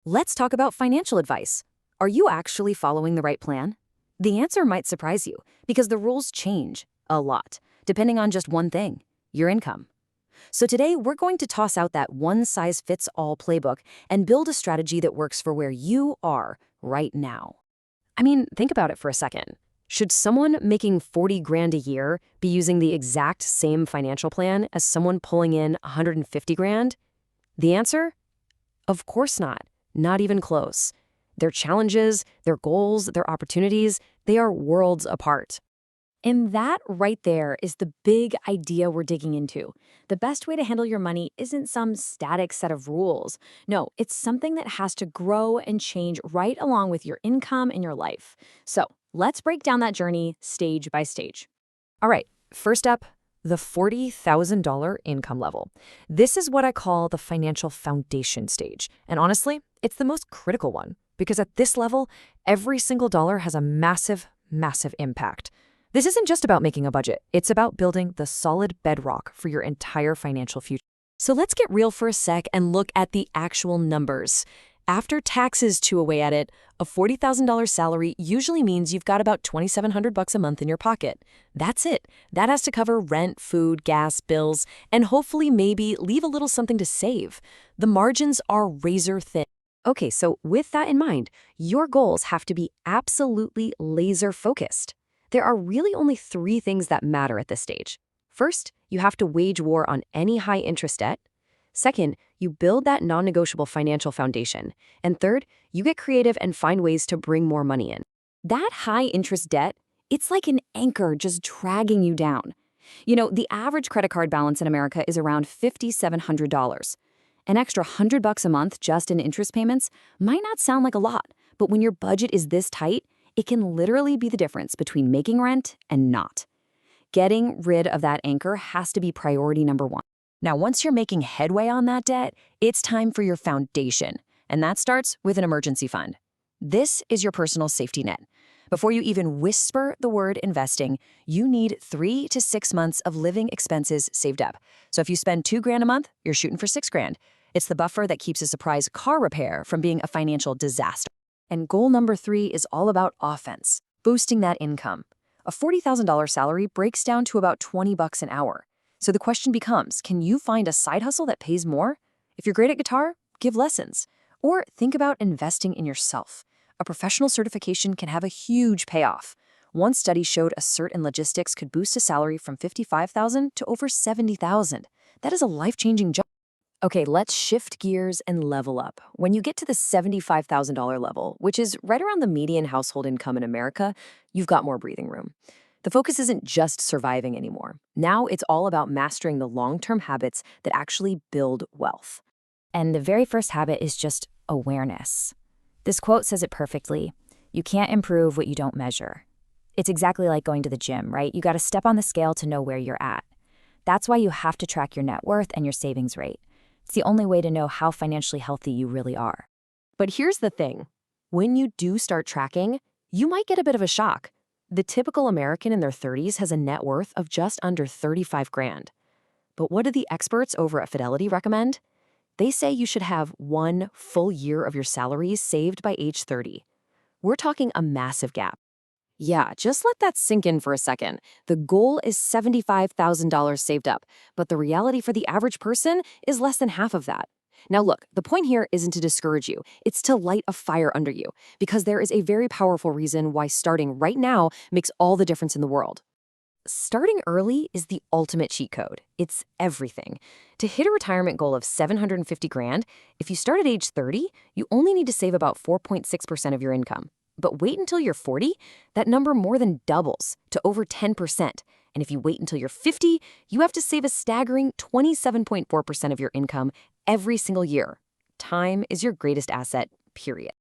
Let's talk about financial advice. Are you actually following the right plan? The answer might surprise you because the rules change a lot, depending on just one thing, your income. So today, we're going to toss out that one-size-fits-all playbook and build a strategy that works for where you are right now. I mean, think about it for a second. Should someone making 40 grand a year be using the exact same financial plan as someone pulling in 150 grand? The answer? Of course not. Not even close. Their challenges, their goals, their opportunities, they are worlds apart. And that right there is the big idea we're digging into. The best way to handle your money isn't some static set of rules. No, it's something that has to grow and change right along with your income and your life. So let's break down that journey stage by stage. All right, first up, the $40,000 income level. This is what I call the financial foundation stage. And honestly, it's the most critical one because at this level, every single dollar has a massive, massive impact. This isn't just about making a budget. It's about building the solid bedrock for your entire financial future. So let's get real for a sec and look at the actual numbers. After taxes chew away at it, a $40,000 salary usually means you've got about $2,700 a month in your pocket. That's it. That has to cover rent, food, gas, bills, and hopefully maybe leave a little something to save. The margins are razor thin. Okay, so with that in mind, your goals have to be absolutely laser focused. There are really only three things that matter at this stage. First, you have to wage war on any high-interest debt. Second, you build that non-negotiable financial foundation. And third, you get creative and find ways to bring more money in. That high-interest debt, it's like an anchor just dragging you down. You know, the average credit card balance in America is around $5,700. An extra $100 a month just in interest payments might not sound like a lot, but when your budget is this tight, it can literally be the difference between making rent and not. Getting rid of that anchor has to be priority number one. Now, once you're making headway on that debt, it's time for your foundation, and that starts with an emergency fund. This is your personal safety net. Before you even whisper the word investing, you need 3 to 6 months of living expenses saved up. So if you spend $2 grand a month, you're shooting for $6 grand. It's the buffer that keeps a surprise car repair from being a financial disaster. And goal number 3 is all about offense, boosting that income. A $40,000 salary breaks down to about $20 an hour. So the question becomes, can you find a side hustle that pays more? If you're great at guitar, give lessons. Or think about investing in yourself. A professional certification can have a huge payoff. One study showed a cert in logistics could boost a salary from $55,000 to over $70,000. That is a life-changing job. Okay, let's shift gears and level up. When you get to the $75,000 level, which is right around the median household income in America, you've got more breathing room. The focus isn't just surviving anymore. Now it's all about mastering the long-term habits that actually build wealth. And the very first habit is just awareness. This quote says it perfectly. You can't improve what you don't measure. It's exactly like going to the gym, right? You got to step on the scale to know where you're at. That's why you have to track your net worth and your savings rate. It's the only way to know how financially healthy you really are. But here's the thing. When you do start tracking, you might get a bit of a shock. The typical American in their 30s has a net worth of just under 35 grand. But what do the experts over at Fidelity recommend? They say you should have 1 full year of your salary saved by age 30. We're talking a massive gap. Yeah, just let that sink in for a second. The goal is $75,000 saved up, but the reality for the average person is less than half of that. Now look, the point here isn't to discourage you. It's to light a fire under you, because there is a very powerful reason why starting right now makes all the difference in the world. Starting early is the ultimate cheat code. It's everything. To hit a retirement goal of 750 grand, if you start at age 30, you only need to save about 4.6% of your income. But wait until you're 40, that number more than doubles to over 10%. And if you wait until you're 50, you have to save a staggering 27.4% of your income every single year. Time is your greatest asset, period.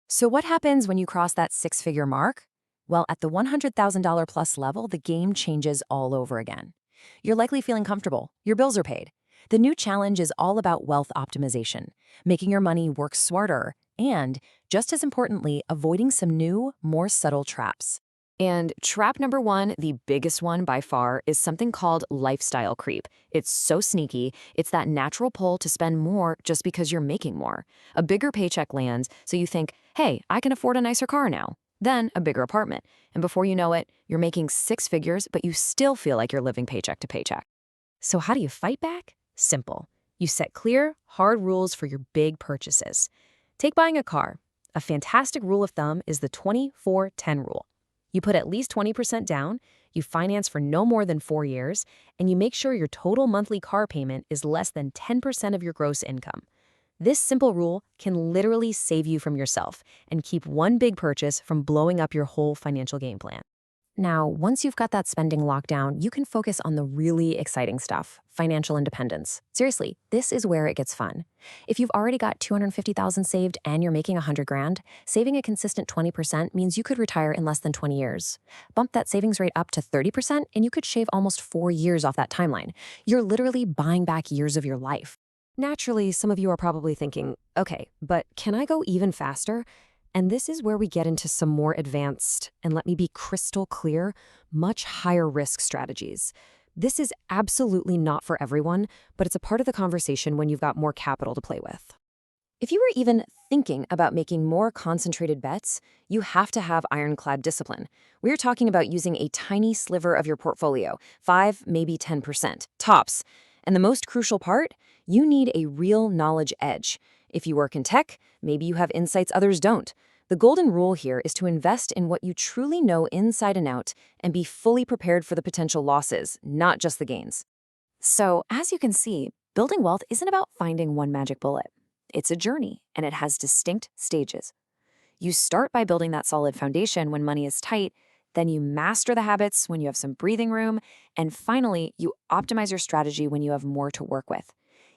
So what happens when you cross that 6-figure mark? Well, at the $100,000 plus level, the game changes all over again. You're likely feeling comfortable. Your bills are paid. The new challenge is all about wealth optimization, making your money work smarter, and, just as importantly, avoiding some new, more subtle traps. And trap number one, the biggest one by far, is something called lifestyle creep. It's so sneaky. It's that natural pull to spend more just because you're making more. A bigger paycheck lands, so you think, hey, I can afford a nicer car now. Then a bigger apartment. And before you know it, you're making six figures, but you still feel like you're living paycheck to paycheck. So how do you fight back? Simple. You set clear, hard rules for your big purchases. Take buying a car. A fantastic rule of thumb is the 20-4-10 rule. You put at least 20% down, you finance for no more than 4 years, and you make sure your total monthly car payment is less than 10% of your gross income. This simple rule can literally save you from yourself and keep one big purchase from blowing up your whole financial game plan. Now, once you've got that spending locked down, you can focus on the really exciting stuff, financial independence. Seriously, this is where it gets fun. If you've already got $250,000 saved and you're making $100,000, saving a consistent 20% means you could retire in less than 20 years. Bump that savings rate up to 30% and you could shave almost 4 years off that timeline. You're literally buying back years of your life. Naturally, some of you are probably thinking, okay, but can I go even faster? And this is where we get into some more advanced, and let me be crystal clear, much higher risk strategies. This is absolutely not for everyone, but it's a part of the conversation when you've got more capital to play with. If you were even thinking about making more concentrated bets, you have to have ironclad discipline. We're talking about using a tiny sliver of your portfolio, 5, maybe 10%, tops. And the most crucial part, you need a real knowledge edge. If you work in tech, maybe you have insights others don't. The golden rule here is to invest in what you truly know inside and out and be fully prepared for the potential losses, not just the gains. So, as you can see, building wealth isn't about finding one magic bullet. It's a journey, and it has distinct stages. You start by building that solid foundation when money is tight, then you master the habits when you have some breathing room, and finally, you optimize your strategy when you have more to work with.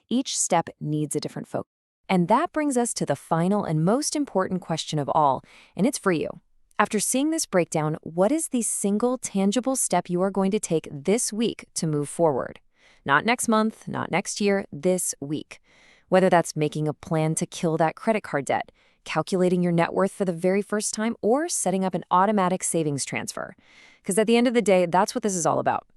Each step needs a different focus. And that brings us to the final and most important question of all, and it's for you. After seeing this breakdown, what is the single tangible step you are going to take this week to move forward? Not next month, not next year, this week. Whether that's making a plan to kill that credit card debt, calculating your net worth for the very first time, or setting up an automatic savings transfer. Because at the end of the day, that's what this is all about.